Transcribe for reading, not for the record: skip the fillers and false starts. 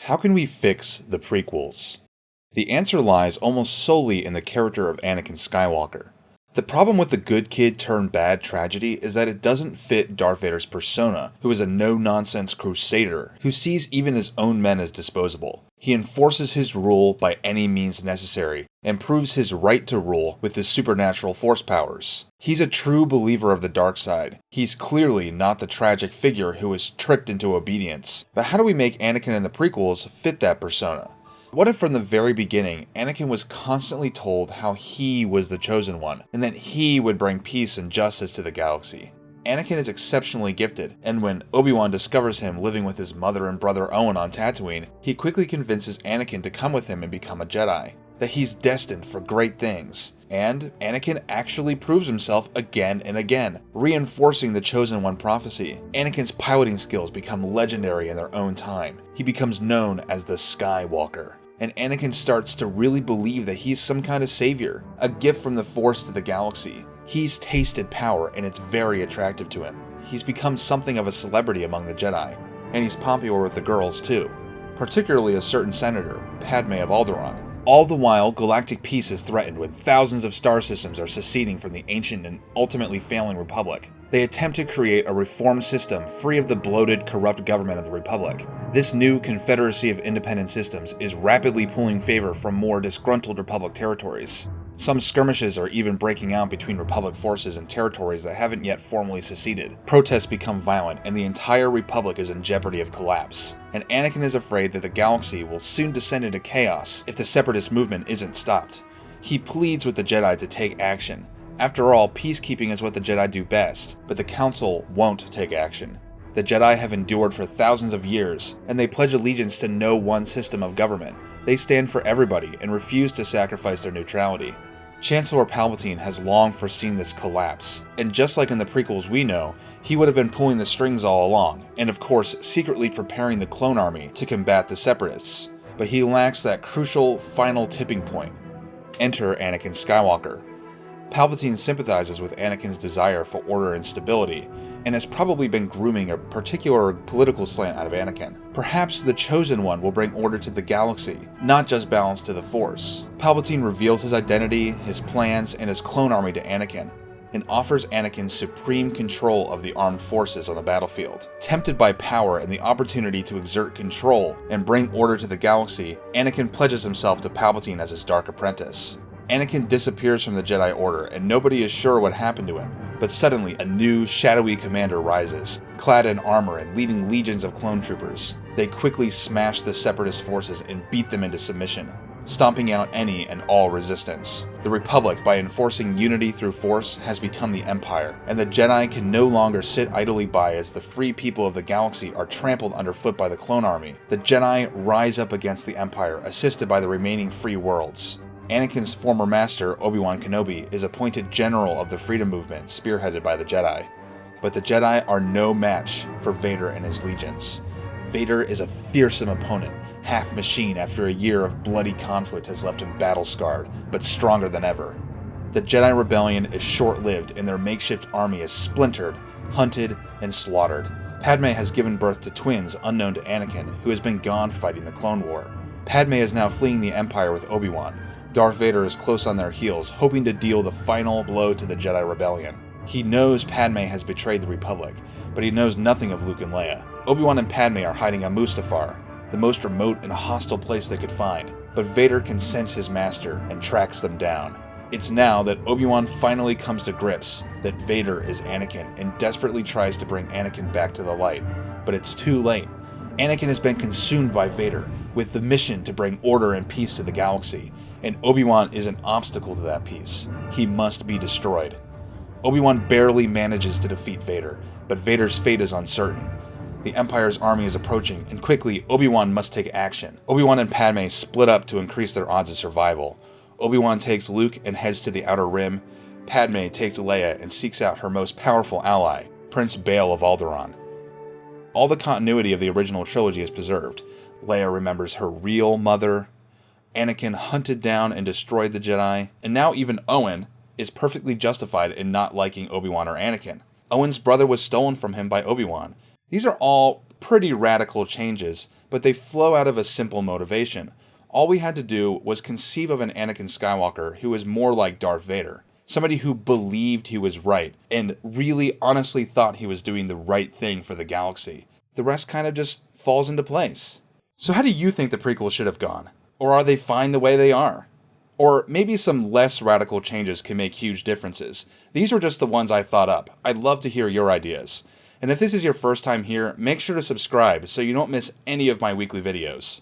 How can we fix the prequels? The answer lies almost solely in the character of Anakin Skywalker. The problem with the good kid turned bad tragedy is that it doesn't fit Darth Vader's persona, who is a no-nonsense crusader who sees even his own men as disposable. He enforces his rule by any means necessary, and proves his right to rule with his supernatural force powers. He's a true believer of the dark side. He's clearly not the tragic figure who is tricked into obedience. But how do we make Anakin in the prequels fit that persona? What if from the very beginning, Anakin was constantly told how he was the chosen one, and that he would bring peace and justice to the galaxy? Anakin is exceptionally gifted, and when Obi-Wan discovers him living with his mother and brother Owen on Tatooine, he quickly convinces Anakin to come with him and become a Jedi, that he's destined for great things. And Anakin actually proves himself again and again, reinforcing the Chosen One prophecy. Anakin's piloting skills become legendary in their own time. He becomes known as the Skywalker. And Anakin starts to really believe that he's some kind of savior, a gift from the Force to the galaxy. He's tasted power and it's very attractive to him. He's become something of a celebrity among the Jedi, and he's popular with the girls too, particularly a certain senator, Padme of Alderaan. All the while, galactic peace is threatened when thousands of star systems are seceding from the ancient and ultimately failing Republic. They attempt to create a reformed system free of the bloated, corrupt government of the Republic. This new confederacy of independent systems is rapidly pulling favor from more disgruntled Republic territories. Some skirmishes are even breaking out between Republic forces and territories that haven't yet formally seceded. Protests become violent, and the entire Republic is in jeopardy of collapse. And Anakin is afraid that the galaxy will soon descend into chaos if the Separatist movement isn't stopped. He pleads with the Jedi to take action. After all, peacekeeping is what the Jedi do best, but the Council won't take action. The Jedi have endured for thousands of years, and they pledge allegiance to no one system of government. They stand for everybody and refuse to sacrifice their neutrality. Chancellor Palpatine has long foreseen this collapse, and just like in the prequels we know, he would have been pulling the strings all along, and of course secretly preparing the clone army to combat the Separatists. But he lacks that crucial final tipping point. Enter Anakin Skywalker. Palpatine sympathizes with Anakin's desire for order and stability, and has probably been grooming a particular political slant out of Anakin. Perhaps the Chosen One will bring order to the galaxy, not just balance to the Force. Palpatine reveals his identity, his plans, and his clone army to Anakin, and offers Anakin supreme control of the armed forces on the battlefield. Tempted by power and the opportunity to exert control and bring order to the galaxy, Anakin pledges himself to Palpatine as his dark apprentice. Anakin disappears from the Jedi Order, and nobody is sure what happened to him. But suddenly, a new, shadowy commander rises, clad in armor and leading legions of clone troopers. They quickly smash the Separatist forces and beat them into submission, stomping out any and all resistance. The Republic, by enforcing unity through force, has become the Empire, and the Jedi can no longer sit idly by as the free people of the galaxy are trampled underfoot by the clone army. The Jedi rise up against the Empire, assisted by the remaining free worlds. Anakin's former master, Obi-Wan Kenobi, is appointed general of the Freedom Movement, spearheaded by the Jedi. But the Jedi are no match for Vader and his legions. Vader is a fearsome opponent, half machine after a year of bloody conflict has left him battle-scarred, but stronger than ever. The Jedi Rebellion is short-lived and their makeshift army is splintered, hunted, and slaughtered. Padme has given birth to twins unknown to Anakin, who has been gone fighting the Clone War. Padme is now fleeing the Empire with Obi-Wan. Darth Vader is close on their heels, hoping to deal the final blow to the Jedi Rebellion. He knows Padme has betrayed the Republic, but he knows nothing of Luke and Leia. Obi-Wan and Padme are hiding on Mustafar, the most remote and hostile place they could find, but Vader can sense his master and tracks them down. It's now that Obi-Wan finally comes to grips that Vader is Anakin and desperately tries to bring Anakin back to the light, but it's too late. Anakin has been consumed by Vader with the mission to bring order and peace to the galaxy, and Obi-Wan is an obstacle to that peace. He must be destroyed. Obi-Wan barely manages to defeat Vader, but Vader's fate is uncertain. The Empire's army is approaching, and quickly, Obi-Wan must take action. Obi-Wan and Padme split up to increase their odds of survival. Obi-Wan takes Luke and heads to the Outer Rim. Padme takes Leia and seeks out her most powerful ally, Prince Bail of Alderaan. All the continuity of the original trilogy is preserved. Leia remembers her real mother. Anakin hunted down and destroyed the Jedi, and now even Owen is perfectly justified in not liking Obi-Wan or Anakin. Owen's brother was stolen from him by Obi-Wan. These are all pretty radical changes, but they flow out of a simple motivation. All we had to do was conceive of an Anakin Skywalker who was more like Darth Vader. Somebody who believed he was right, and really honestly thought he was doing the right thing for the galaxy. The rest kind of just falls into place. So how do you think the prequels should have gone? Or are they fine the way they are? Or maybe some less radical changes can make huge differences. These were just the ones I thought up. I'd love to hear your ideas. And if this is your first time here, make sure to subscribe so you don't miss any of my weekly videos.